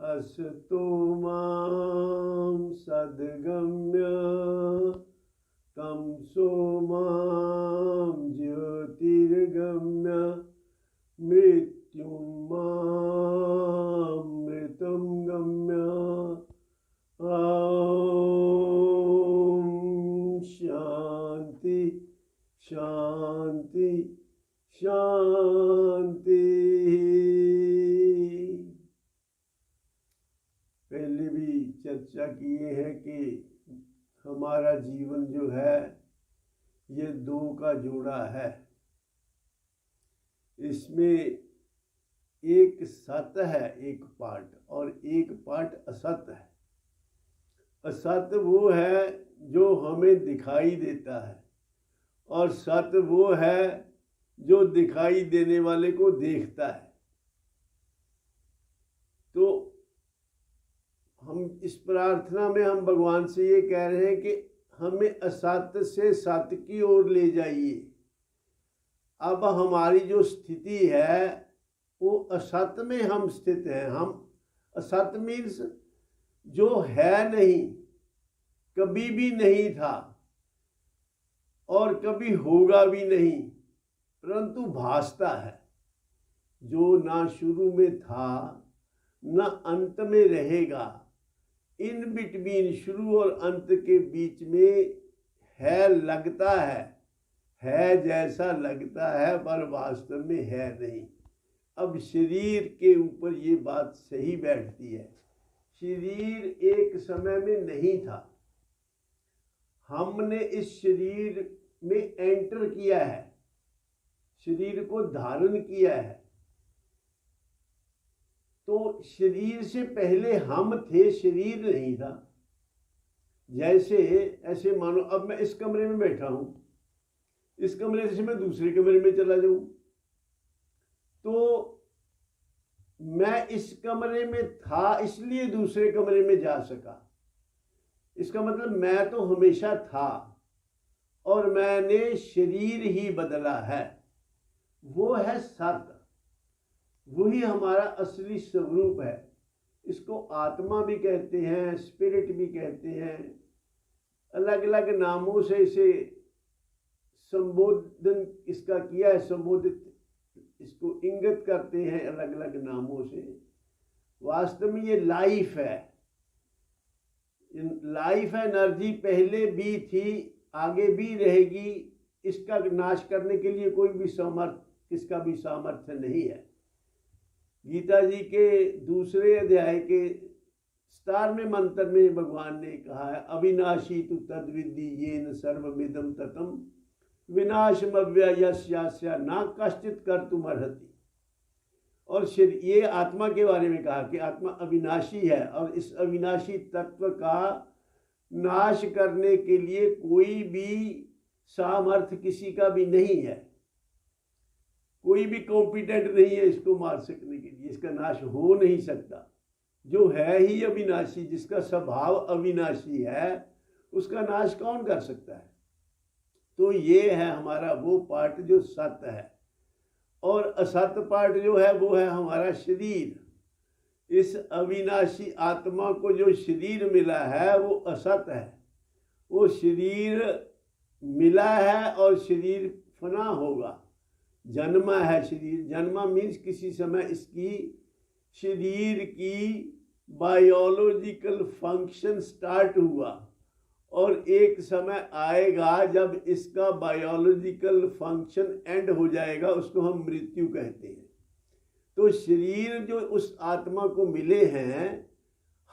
असतो मां सद्गम्य तमसो मां ज्योतिर्गम्य मृत्युं मामृतं गम्य। ॐ शांति शांति शांति। पहले भी चर्चा किए हैं कि हमारा जीवन जो है ये दो का जोड़ा है। इसमें एक सत है, एक पार्ट, और एक पार्ट असत है। असत वो है जो हमें दिखाई देता है, और सत वो है जो दिखाई देने वाले को देखता है। तो हम इस प्रार्थना में हम भगवान से ये कह रहे हैं कि हमें असत से सत की ओर ले जाइए। अब हमारी जो स्थिति है वो असत में हम स्थित हैं। हम असत मीन्स जो है नहीं, कभी भी नहीं था और कभी होगा भी नहीं, परंतु भासता है। जो ना शुरू में था ना अंत में रहेगा, इन बिटवीन, शुरू और अंत के बीच में है, लगता है जैसा लगता है, पर वास्तव में है नहीं। अब शरीर के ऊपर ये बात सही बैठती है। शरीर एक समय में नहीं था, हमने इस शरीर में एंटर किया है, शरीर को धारण किया है। तो शरीर से पहले हम थे, शरीर नहीं था। जैसे ऐसे मानो अब मैं इस कमरे में बैठा हूं, इस कमरे से मैं दूसरे कमरे में चला जाऊं, तो मैं इस कमरे में था इसलिए दूसरे कमरे में जा सका। इसका मतलब मैं तो हमेशा था और मैंने शरीर ही बदला है। वो है सत, वही हमारा असली स्वरूप है। इसको आत्मा भी कहते हैं, स्पिरिट भी कहते हैं, अलग अलग नामों से इसे संबोधन इसका किया है, संबोधित इसको इंगित करते हैं अलग अलग नामों से। वास्तव में ये लाइफ है, लाइफ एनर्जी पहले भी थी, आगे भी रहेगी। इसका नाश करने के लिए कोई भी किसका भी सामर्थ्य नहीं है। गीता जी के दूसरे अध्याय के 17वें मंत्र में भगवान ने कहा है, अविनाशी तु तद्विद्धि येन सर्वमिदं ततं विनाशमव्ययस्यास्य न कश्चित् कर्तुमर्हति। और ये आत्मा के बारे में कहा कि आत्मा अविनाशी है, और इस अविनाशी तत्व का नाश करने के लिए कोई भी सामर्थ्य किसी का भी नहीं है। कोई भी कॉम्पिटेंट नहीं है इसको मार सकने के लिए, इसका नाश हो नहीं सकता। जो है ही अविनाशी, जिसका स्वभाव अविनाशी है, उसका नाश कौन कर सकता है। तो ये है हमारा वो पार्ट जो सत्य है, और असत्य पार्ट जो है वो है हमारा शरीर। इस अविनाशी आत्मा को जो शरीर मिला है वो असत्य है। वो शरीर मिला है और शरीर फना होगा। जन्मा है शरीर, जन्मा मीन्स किसी समय इसकी शरीर की बायोलॉजिकल फंक्शन स्टार्ट हुआ, और एक समय आएगा जब इसका बायोलॉजिकल फंक्शन एंड हो जाएगा, उसको हम मृत्यु कहते हैं। तो शरीर जो उस आत्मा को मिले हैं,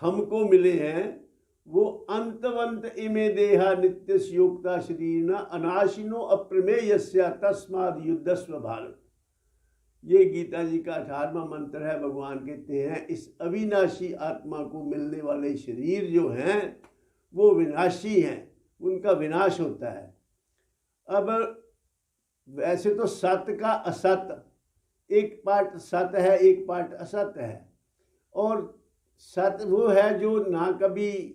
हमको मिले हैं, वो अंतवंत इमे देहा नित्यस्योक्ता शरीर अनाशिनो अप्रमेयस्या तस्माद् युद्धस्व भारत। ये गीता जी का 18वां मंत्र है। भगवान कहते हैं इस अविनाशी आत्मा को मिलने वाले शरीर जो हैं वो विनाशी हैं, उनका विनाश होता है। अब वैसे तो सत्य का असत, एक पार्ट सत्य है एक पार्ट असत्य है, और सत्य वो है जो ना कभी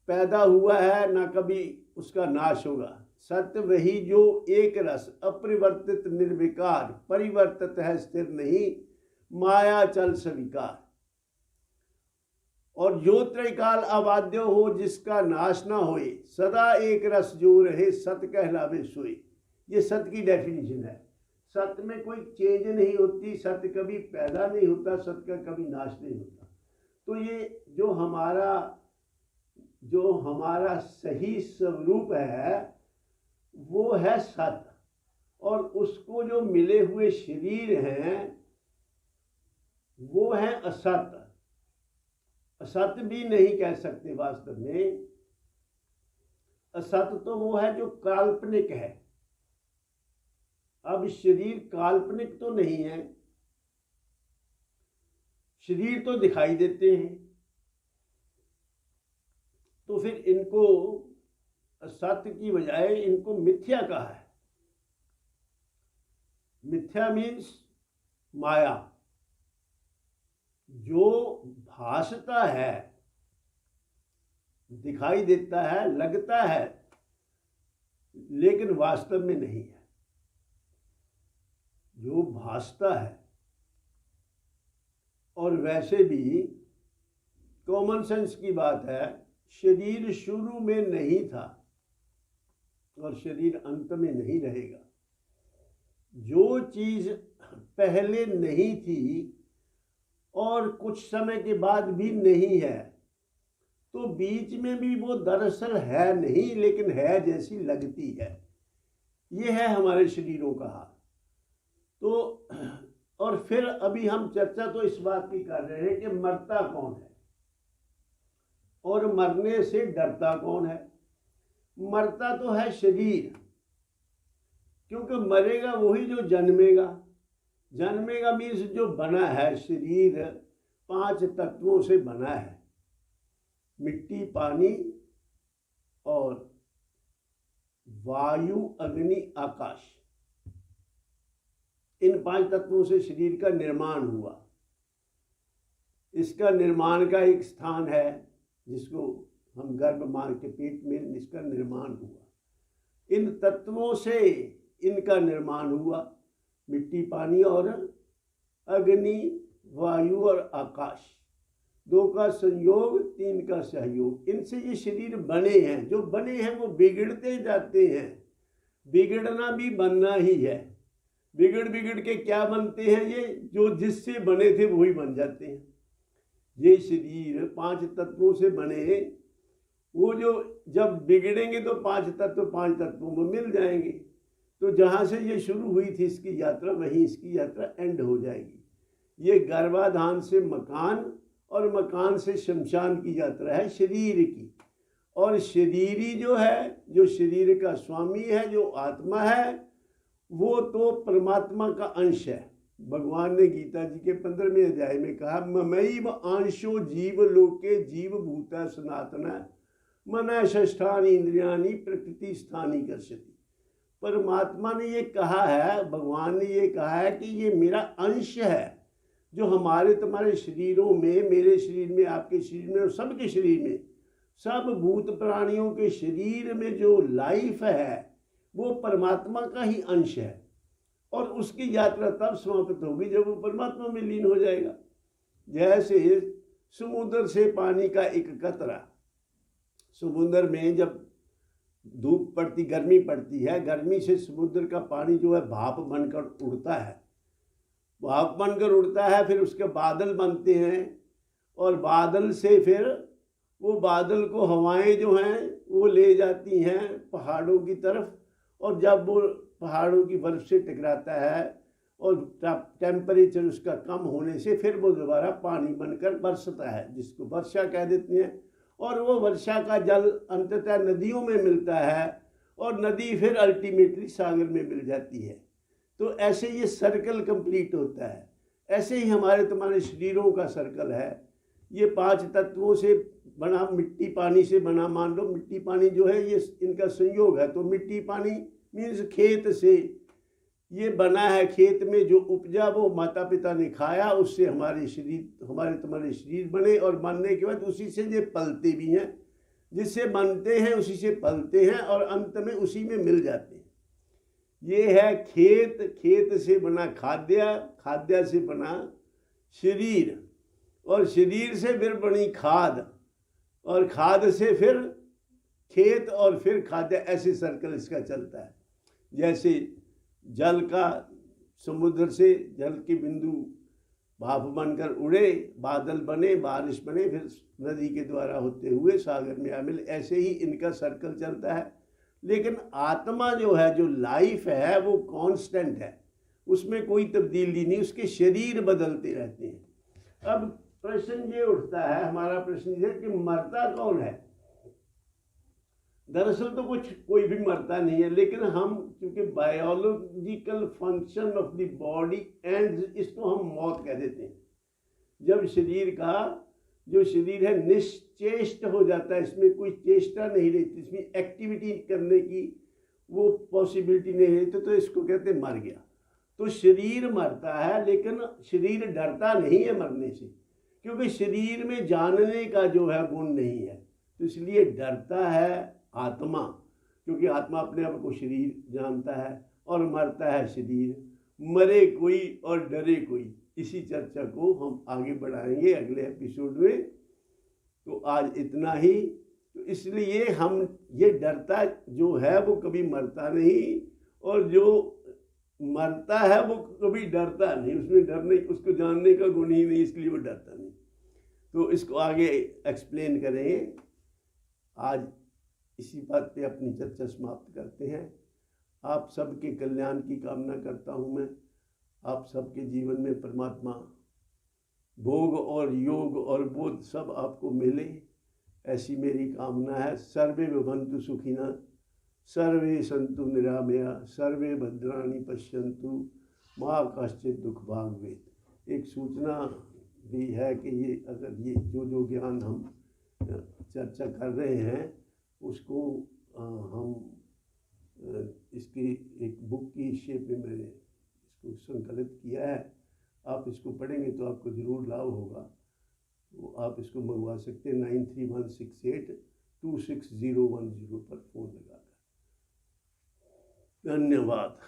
पैदा हुआ है ना कभी उसका नाश होगा। सत्य वही जो एक रस अपरिवर्तित निर्विकार परिवर्तित है, स्थिर नहीं, माया चल स्वीकार। और जो त्रैकाल अबाध्य हो जिसका नाश ना होए, सदा एक रस जो रहे, सत कहलावे सोए। ये सत्य की डेफिनेशन है। सत्य में कोई चेंज नहीं होती, सत्य कभी पैदा नहीं होता, सत्य का कभी नाश नहीं होता। तो ये जो हमारा सही स्वरूप है वो है सत्य, और उसको जो मिले हुए शरीर हैं वो है असत्य। असत्य भी नहीं कह सकते वास्तव में। असत्य तो वो है जो काल्पनिक है। अब शरीर काल्पनिक तो नहीं है, शरीर तो दिखाई देते हैं, तो फिर इनको असत्य की बजाय इनको मिथ्या कहा है। मिथ्या मीन्स माया, जो भासता है, दिखाई देता है, लगता है, लेकिन वास्तव में नहीं है। जो भासता है, और वैसे भी कॉमन सेंस की बात है, शरीर शुरू में नहीं था और शरीर अंत में नहीं रहेगा। जो चीज पहले नहीं थी और कुछ समय के बाद भी नहीं है, तो बीच में भी वो दरअसल है नहीं, लेकिन है जैसी लगती है। ये है हमारे शरीरों का हाल। तो और फिर अभी हम चर्चा तो इस बात की कर रहे हैं कि मरता कौन है और मरने से डरता कौन है। मरता तो है शरीर, क्योंकि मरेगा वही जो जन्मेगा। जन्मेगा मीन्स जो बना है। शरीर 5 तत्वों से बना है, मिट्टी, पानी और वायु, अग्नि, आकाश। इन 5 तत्वों से शरीर का निर्माण हुआ। इसका निर्माण का एक स्थान है जिसको हम गर्भ मां के पेट में इसका निर्माण हुआ। इन तत्वों से इनका निर्माण हुआ, मिट्टी, पानी और अग्नि, वायु और आकाश। 2 का संयोग, 3 का सहयोग। इनसे ये शरीर बने हैं। जो बने हैं वो बिगड़ते जाते हैं। बिगड़ना भी बनना ही है। बिगड़ के क्या बनते हैं? ये जो जिससे बने थे वही बन जाते हैं। ये शरीर 5 तत्वों से बने, वो जो जब बिगड़ेंगे तो 5 तत्वों में मिल जाएंगे। तो जहाँ से ये शुरू हुई थी इसकी यात्रा, वहीं इसकी यात्रा एंड हो जाएगी। ये गर्भाधान से मकान और मकान से शमशान की यात्रा है शरीर की। और शरीरी जो है, जो शरीर का स्वामी है, जो आत्मा है, वो तो परमात्मा का अंश है। भगवान ने गीता जी के 15वें अध्याय में कहा, ममैव अंशो जीव लोके जीव भूता सनातना मन षष्ठानि इंद्रियाणि प्रकृति स्थानी कर्षति। परमात्मा ने ये कहा है, भगवान ने ये कहा है कि ये मेरा अंश है, जो हमारे तुम्हारे शरीरों में, मेरे शरीर में, आपके शरीर में और सबके शरीर में, सब भूत प्राणियों के शरीर में जो लाइफ है वो परमात्मा का ही अंश है। और उसकी यात्रा तब समाप्त होगी जब वो परमात्मा में लीन हो जाएगा। जैसे समुद्र से पानी का एक कतरा, समुद्र में जब धूप पड़ती, गर्मी पड़ती है, गर्मी से समुद्र का पानी जो है भाप बनकर उड़ता है। भाप बनकर उड़ता है, फिर उसके बादल बनते हैं, और बादल से फिर वो बादल को हवाएं जो हैं वो ले जाती हैं पहाड़ों की तरफ, और जब वो पहाड़ों की बर्फ से टकराता है और टेम्परेचर उसका कम होने से फिर वो दोबारा पानी बनकर बरसता है, जिसको वर्षा कह देते हैं। और वो वर्षा का जल अंततः नदियों में मिलता है, और नदी फिर अल्टीमेटली सागर में मिल जाती है। तो ऐसे ये सर्कल कंप्लीट होता है। ऐसे ही हमारे तुम्हारे शरीरों का सर्कल है। ये 5 तत्वों से बना, मिट्टी पानी से बना, मान लो मिट्टी पानी जो है ये इनका संयोग है। तो मिट्टी पानी मीन्स खेत से ये बना है। खेत में जो उपजा वो माता पिता ने खाया, उससे हमारे शरीर, हमारे तुम्हारे शरीर बने, और बनने के बाद उसी से ये पलते भी हैं। जिससे बनते हैं उसी से पलते हैं, और अंत में उसी में मिल जाते हैं। ये है खेत, खेत से बना खाद्य, खाद्य से बना शरीर, और शरीर से फिर बनी खाद, और खाद से फिर खेत, और फिर खाद्य, ऐसे सर्कल इसका चलता है। जैसे जल का, समुद्र से जल के बिंदु भाप बनकर उड़े, बादल बने, बारिश बने, फिर नदी के द्वारा होते हुए सागर में आ मिले, ऐसे ही इनका सर्कल चलता है। लेकिन आत्मा जो है, जो लाइफ है, वो कांस्टेंट है, उसमें कोई तब्दीली नहीं, उसके शरीर बदलते रहते हैं। अब प्रश्न ये उठता है, हमारा प्रश्न ये है कि मरता कौन है? दरअसल तो कोई भी मरता नहीं है, लेकिन हम चूंकि biological function of the body and, इसको हम मौत कह देते हैं। जब शरीर का जो शरीर है निश्चेष्ट हो जाता है, इसमें कोई चेष्टा नहीं रहती, इसमें एक्टिविटी करने की वो पॉसिबिलिटी नहीं रहती, तो इसको कहते हैं मर गया। तो शरीर मरता है, लेकिन शरीर डरता नहीं है मरने से, क्योंकि शरीर में जानने का जो है गुण नहीं है, तो इसलिए डरता है आत्मा, क्योंकि आत्मा अपने आप को शरीर जानता है, और मरता है शरीर। मरे कोई और डरे कोई, इसी चर्चा को हम आगे बढ़ाएंगे अगले एपिसोड में। तो आज इतना ही। तो इसलिए हम ये डरता जो है वो कभी मरता नहीं, और जो मरता है वो कभी डरता नहीं, उसमें डरने, उसको जानने का गुण ही नहीं, इसलिए वो डरता नहीं। तो इसको आगे एक्सप्लेन करेंगे। आज इसी बात पे अपनी चर्चा समाप्त करते हैं। आप सबके कल्याण की कामना करता हूँ मैं। आप सबके जीवन में परमात्मा भोग और योग और बोध सब आपको मिले, ऐसी मेरी कामना है। सर्वे भवन्तु सुखिनः, सर्वे सन्तु निरामया, सर्वे भद्राणि पश्यन्तु, मा कश्चित् दुःख भाग् भवेत्। एक सूचना भी है कि ये अगर ये जो ज्ञान हम चर्चा कर रहे हैं उसको हम इसकी एक बुक की शेप में मैंने इसको संकलित किया है। आप इसको पढ़ेंगे तो आपको ज़रूर लाभ होगा। तो आप इसको मंगवा सकते हैं 9316826010 पर फ़ोन लगाकर। धन्यवाद।